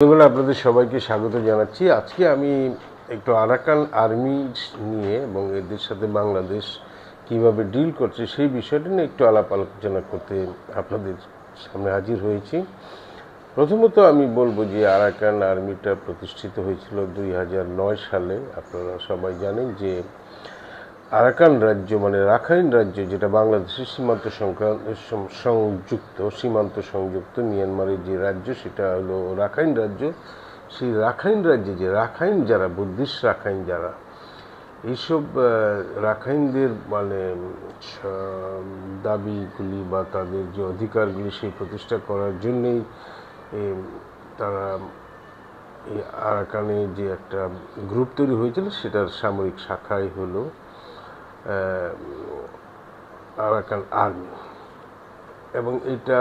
বন্ধুগণ, আপনাদের সবাইকে স্বাগত জানাচ্ছি। আজকে আমি একটু আরাকান আর্মি নিয়ে এবং এদের সাথে বাংলাদেশ কিভাবে ডিল করছে সেই বিষয়টা নিয়ে একটু আলাপ আলোচনা করতে আপনাদের সামনে হাজির হয়েছি। প্রথমত আমি বলবো যে আরাকান আর্মিটা প্রতিষ্ঠিত হয়েছিল 2009 সালে। আপনারা সবাই জানেন যে আরাকান রাজ্য মানে রাখাইন রাজ্য, যেটা বাংলাদেশের সীমান্ত সংযুক্ত মিয়ানমারের যে রাজ্য, সেটা হলো রাখাইন রাজ্য। সেই রাখাইন রাজ্যে যে রাখাইন যারা, বুদ্ধিস্ট রাখাইন যারা, এইসব রাখাইনদের মানে দাবিগুলি বা তাদের যে অধিকারগুলি সেই প্রতিষ্ঠা করার জন্যেই তারা এই আরাকানে যে একটা গ্রুপ তৈরি হয়েছিল, সেটার সামরিক শাখাই হলো আরাকান আর্মি। এবং এটা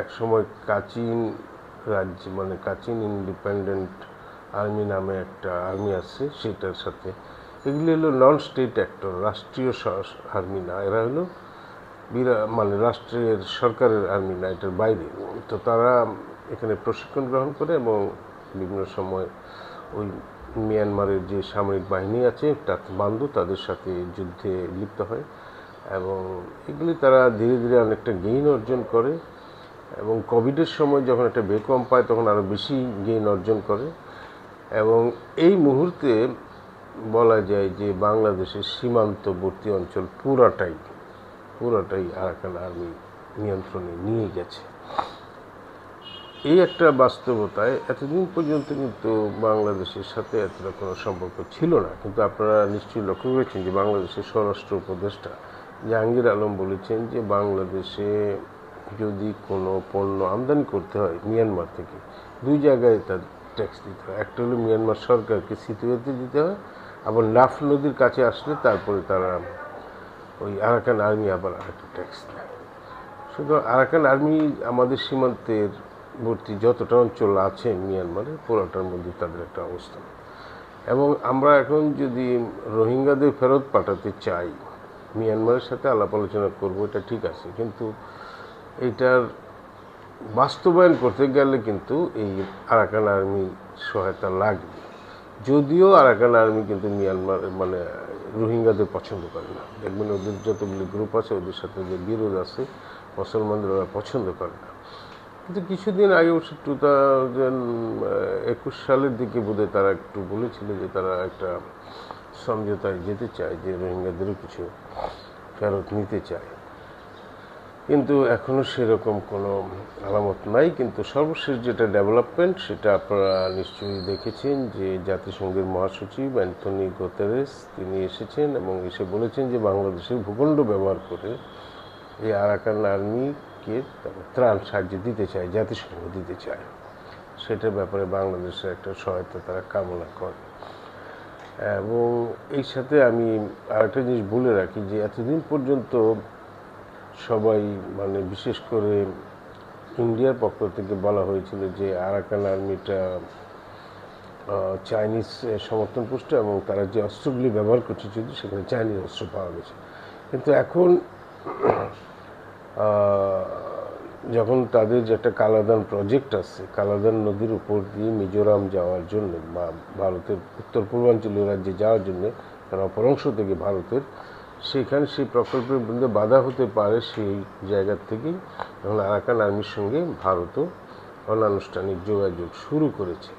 একসময় কাচিন রাজ্য মানে কাচিন ইন্ডিপেন্ডেন্ট আর্মি নামে একটা আর্মি আছে, সেটার সাথে এগুলি হলো নন স্টেট অ্যাক্টর, রাষ্ট্রীয় আর্মি না, এরা হলো মানে রাষ্ট্রের সরকারের আর্মি না, এটার বাইরে। তো তারা এখানে প্রশিক্ষণ গ্রহণ করে এবং বিভিন্ন সময় ওই মিয়ানমারের যে সামরিক বাহিনী আছে বান্ধব, তাদের সাথে যুদ্ধে লিপ্ত হয় এবং এগুলি তারা ধীরে ধীরে অনেকটা গেইন অর্জন করে এবং কোভিডের সময় যখন একটা বেকম পায় তখন আরও বেশি গেইন অর্জন করে। এবং এই মুহূর্তে বলা যায় যে বাংলাদেশের সীমান্তবর্তী অঞ্চল পুরাটাই আরাকান আর্মি নিয়ন্ত্রণে নিয়ে গেছে। এই একটা বাস্তবতায় এতদিন পর্যন্ত কিন্তু বাংলাদেশের সাথে এতটা কোনো সম্পর্ক ছিল না, কিন্তু আপনারা নিশ্চয়ই লক্ষ্য করেছেন যে বাংলাদেশের স্বরাষ্ট্র উপদেষ্টা জাহাঙ্গীর আলম বলেছেন যে বাংলাদেশে যদি কোনো পণ্য আমদানি করতে হয় মিয়ানমার থেকে, দুই জায়গায় তার ট্যাক্স দিতে হয়। একটা হলো মিয়ানমার সরকারকে সিতুয়েতে দিতে হয়, আবার নাফ নদীর কাছে আসলে তারপরে তারা ওই আরাকান আর্মি আবার আরেকটা ট্যাক্স দেয়। সুতরাং আরাকান আর্মি আমাদের সীমান্তের বর্তী যতটা অঞ্চল আছে মিয়ানমারে, পুরোটার মধ্যে তাদের একটা অবস্থান। এবং আমরা এখন যদি রোহিঙ্গাদের ফেরত পাঠাতে চাই, মিয়ানমারের সাথে আলাপ আলোচনা করবো, এটা ঠিক আছে, কিন্তু এইটার বাস্তবায়ন করতে গেলে কিন্তু এই আরাকান আর্মি সহায়তা লাগবে। যদিও আরাকান আর্মি কিন্তু মিয়ানমার মানে রোহিঙ্গাদের পছন্দ করে না। দেখবেন ওদের যতগুলি গ্রুপ আছে ওদের সাথে যে বিরোধ আছে, মুসলমানদের ওরা পছন্দ করে না। কিন্তু কিছুদিন আগে 2021 সালের দিকে বোধহয় তারা একটু বলেছিল যে তারা একটা সমঝোতায় যেতে চায়, যে রোহিঙ্গাদেরও কিছু ফেরত নিতে চায়, কিন্তু এখনও সেরকম কোনো আলামত নাই। কিন্তু সর্বশেষ যেটা ডেভেলপমেন্ট সেটা আপনারা নিশ্চয়ই দেখেছেন যে জাতিসংঘের মহাসচিব অ্যান্টনি গুতেরেস তিনি এসেছেন এবং এসে বলেছেন যে বাংলাদেশের ভূখণ্ড ব্যবহার করে এই আরাকান আর্মিকে ত্রাণ সাহায্য দিতে চায়, জাতিসংঘ দিতে চায়, সেটার ব্যাপারে বাংলাদেশের একটা সহায়তা তারা কামনা করে। এবং এই সাথে আমি আরেকটা জিনিস বলে রাখি যে এতদিন পর্যন্ত সবাই মানে বিশেষ করে ইন্ডিয়ার পক্ষ থেকে বলা হয়েছিল যে আরাকান আর্মিটা চাইনিজ সমর্থন পুষ্ট এবং তারা যে অস্ত্রগুলি ব্যবহার করছে যদি সেখানে চাইনিজ অস্ত্র পাওয়া গেছে। কিন্তু এখন যখন তাদের যে একটা কালাদান প্রজেক্ট আছে, কালাদান নদীর উপর দিয়ে মিজোরাম যাওয়ার জন্য বা ভারতের উত্তর পূর্বাঞ্চলীয় রাজ্যে যাওয়ার জন্য তার অপর অংশ থেকে ভারতের, সেখানে সেই প্রকল্পের মধ্যে বাধা হতে পারে, সেই জায়গার থেকেই এখন আরাকান আর্মির সঙ্গে ভারতও অনানুষ্ঠানিক যোগাযোগ শুরু করেছে।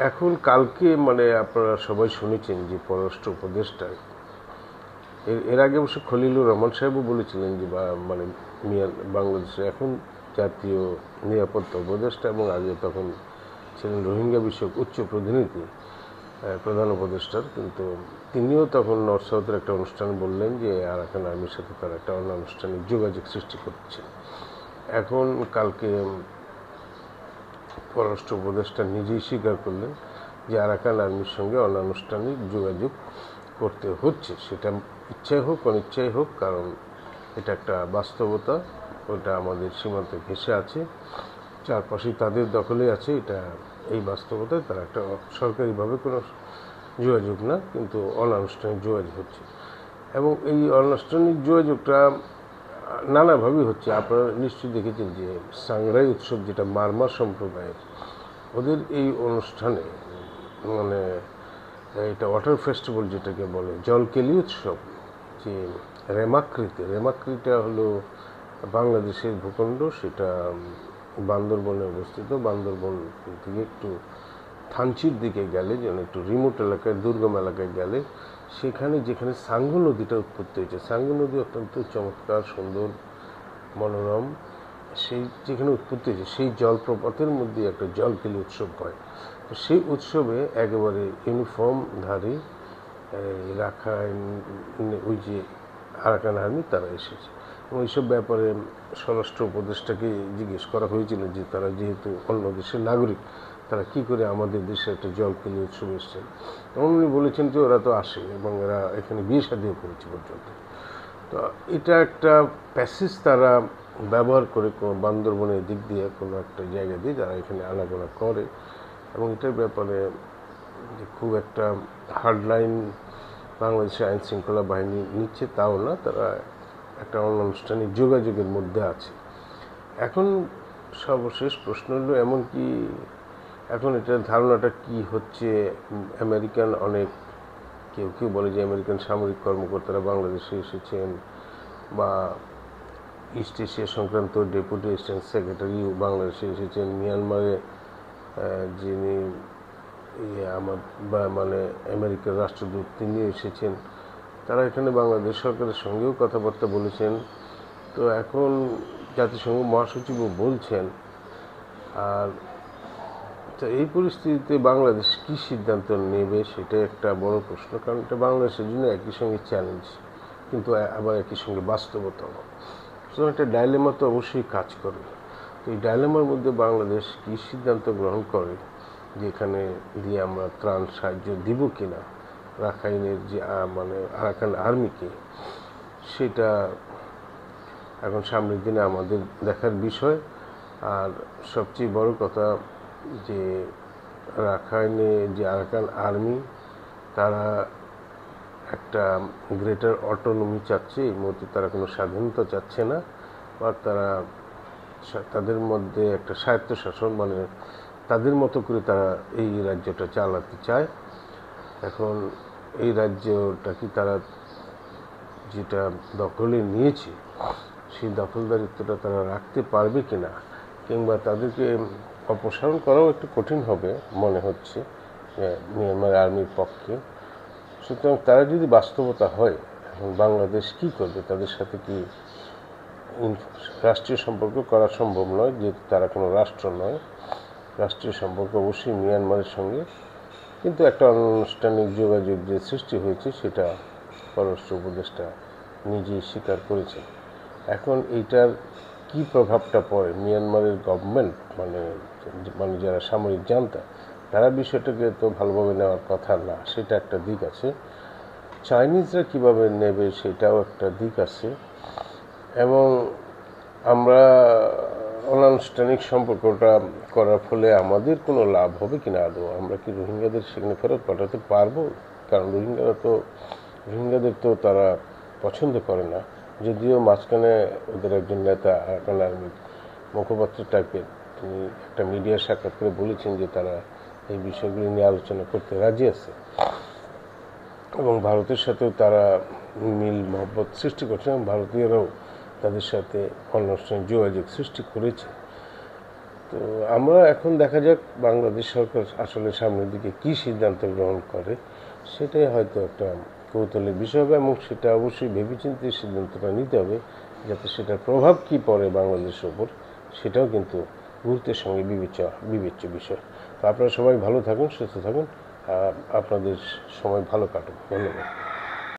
এখন কালকে মানে আপনারা সবাই শুনেছেন যে পররাষ্ট্র উপদেষ্টা, এর আগে অবশ্য খলিলুর রহমান সাহেবও বলেছিলেন যে মানে বাংলাদেশে এখন জাতীয় নিরাপত্তা উপদেষ্টা এবং আগে তখন ছিলেন রোহিঙ্গা বিষয়ক উচ্চ প্রতিনিধি প্রধান উপদেষ্টার, কিন্তু তিনিও তখন নর্থ সাউথের একটা অনুষ্ঠানে বললেন যে আরাকান আর্মির সাথে তারা একটা অনানুষ্ঠানিক যোগাযোগ সৃষ্টি করছে। এখন কালকে পররাষ্ট্র উপদেষ্টা নিজেই স্বীকার করলেন যে আরাকান আর্মির সঙ্গে অনানুষ্ঠানিক যোগাযোগ করতে হচ্ছে, সেটা ইচ্ছাই হোক অনিচ্ছাই হোক, কারণ এটা একটা বাস্তবতা, ওটা আমাদের সীমান্তে ঘেঁষে আছে, চারপাশেই তাদের দখলে আছে, এটা এই বাস্তবতায় তারা একটা সরকারিভাবে কোনো যোগাযোগ না, কিন্তু অনানুষ্ঠানিক যোগাযোগ হচ্ছে। এবং এই অনানুষ্ঠানিক যোগাযোগটা নানাভাবেই হচ্ছে। আপনারা নিশ্চয়ই দেখেছেন যে সাংরাই উৎসব, যেটা মারমা সম্প্রদায়ের, ওদের এই অনুষ্ঠানে মানে এটা ওয়াটার ফেস্টিভ্যাল যেটাকে বলে, জলকেলি উৎসব, যে রেমাক্রিটা হলো বাংলাদেশের ভূখণ্ড, সেটা বান্দরবনে অবস্থিত। বান্দরবন থেকে একটু থানচির দিকে গেলে, যেন একটু রিমোট এলাকায়, দুর্গম এলাকায় গেলে, সেখানে যেখানে সাঙ্গু নদীটা উৎপত্তি হয়েছে, সাঙ্গু নদী অত্যন্ত চমৎকার, সুন্দর, মনোরম, সেই যেখানে উৎপত্তি হয়েছে সেই জলপ্রপাতের মধ্যে একটা জলকেলি উৎসব হয়। তো সেই উৎসবে একেবারে ইউনিফর্মধারী রাখাইন, ওই যে আরাকান আর্মি, তারা এসেছে। এবং এইসব ব্যাপারে স্বরাষ্ট্র উপদেষ্টাকে জিজ্ঞেস করা হয়েছিল যে তারা যেহেতু অন্য দেশের নাগরিক, তারা কি করে আমাদের দেশে একটা জলকেলি উৎসব এসছেন। তখন উনি বলেছেন যে ওরা তো আসে এবং এরা এখানে বিয়ে শাদিও করেছে পর্যন্ত। তো এটা একটা প্যাসেজ তারা ব্যবহার করে বান্দরবনের দিক দিয়ে কোনো একটা জায়গা দিয়ে যারা এখানে আনাগোনা করে, এবং এটার ব্যাপারে যে খুব একটা হার্ডলাইন বাংলাদেশের আইন শৃঙ্খলা বাহিনী নিচ্ছে তাও না, তারা একটা অনানুষ্ঠানিক যোগাযোগের মধ্যে আছে। এখন সর্বশেষ প্রশ্ন হলো, এমনকি এখন এটার ধারণাটা কি হচ্ছে, আমেরিকান অনেক কেউ কেউ বলে যে আমেরিকান সামরিক কর্মকর্তারা বাংলাদেশে এসেছেন, বা ইস্ট এশিয়া সংক্রান্ত ডেপুটি স্টেট সেক্রেটারিও বাংলাদেশে এসেছেন, মিয়ানমারে যিনি মানে আমেরিকার রাষ্ট্রদূত তিনিও এসেছেন, তারা এখানে বাংলাদেশ সরকারের সঙ্গেও কথাবার্তা বলেছেন। তো এখন জাতিসংঘ মহাসচিবও বলছেন। আর তো এই পরিস্থিতিতে বাংলাদেশ কী সিদ্ধান্ত নেবে সেটা একটা বড় প্রশ্ন, কারণ এটা বাংলাদেশের জন্য একই সঙ্গে চ্যালেঞ্জ, কিন্তু আবার একই সঙ্গে বাস্তবতাও। সুতরাং একটা ডাইলেমা তো অবশ্যই কাজ করে। তো এই ডাইলেমার মধ্যে বাংলাদেশ কী সিদ্ধান্ত গ্রহণ করে, যে এখানে দিয়ে আমরা ত্রাণ সাহায্য দিব কিনা রাখাইনের যে মানে আরাকান আর্মিকে, সেটা এখন সামনের দিনে আমাদের দেখার বিষয়। আর সবচেয়ে বড় কথা যে রাখাইনে যে আরাকান আর্মি, তারা একটা গ্রেটার অটোনমি চাচ্ছে, এই মুহূর্তে তারা কোনো স্বাধীনতা চাচ্ছে না, বা তারা তাদের মধ্যে একটা স্বায়ত্তশাসন, মানে তাদের মতো করে তারা এই রাজ্যটা চালাতে চায়। এখন এই রাজ্যটা কি তারা যেটা দখলে নিয়েছে সেই দখলদারিত্বটা তারা রাখতে পারবে কিনা, কিংবা তাদেরকে অপসারণ করাও একটু কঠিন হবে মনে হচ্ছে মিয়ানমার আর্মির পক্ষে। সুতরাং তারা যদি বাস্তবতা হয়, এখন বাংলাদেশ কি করবে, তাদের সাথে কি রাষ্ট্রীয় সম্পর্ক করা সম্ভব নয়, যেহেতু তারা কোনো রাষ্ট্র নয়। রাষ্ট্রীয় সম্পর্ক অবশ্যই মিয়ানমারের সঙ্গে, কিন্তু একটা অনানুষ্ঠানিক যোগাযোগ যে সৃষ্টি হয়েছে সেটা পররাষ্ট্র উপদেষ্টা নিজেই স্বীকার করেছেন। এখন এইটার কি প্রভাবটা পড়ে মিয়ানমারের গভর্নমেন্ট, মানে যারা সামরিক জান্তা, তারা বিষয়টাকে তো ভালোভাবে নেওয়ার কথা না, সেটা একটা দিক আছে। চাইনিজরা কিভাবে নেবে সেটাও একটা দিক আছে। এবং আমরা অনানুষ্ঠানিক সম্পর্কটা করার ফলে আমাদের কোনো লাভ হবে কিনা, আদৌ আমরা কি রোহিঙ্গাদের সেখানে ফেরত পাঠাতে পারবো? কারণ রোহিঙ্গাদের তো তারা পছন্দ করে না, যদিও মাঝখানে ওদের একজন নেতা আরাকান আর্মির মুখপাত্র টাইপের, তিনি একটা মিডিয়ার সাক্ষাৎ করে বলেছেন যে তারা এই বিষয়গুলি নিয়ে আলোচনা করতে রাজি আছে, এবং ভারতের সাথেও তারা মিল মহব্বত সৃষ্টি করছে, এবং ভারতীয়রাও তাদের সাথে অনানুষ্ঠানিক যোগাযোগ সৃষ্টি করেছে। তো আমরা এখন দেখা যাক বাংলাদেশ সরকার আসলে সামনের দিকে কী সিদ্ধান্ত গ্রহণ করে, সেটাই হয়তো একটা কৌতূহলের বিষয় হবে, এবং সেটা অবশ্যই ভেবেচিন্তে সিদ্ধান্তটা নিতে হবে, যাতে সেটার প্রভাব কী পড়ে বাংলাদেশের ওপর সেটাও কিন্তু গুরুত্বের সঙ্গে বিবেচ্য বিষয়। তো আপনারা সবাই ভালো থাকুন, সুস্থ থাকুন, আপনাদের সময় ভালো কাটুক। ধন্যবাদ।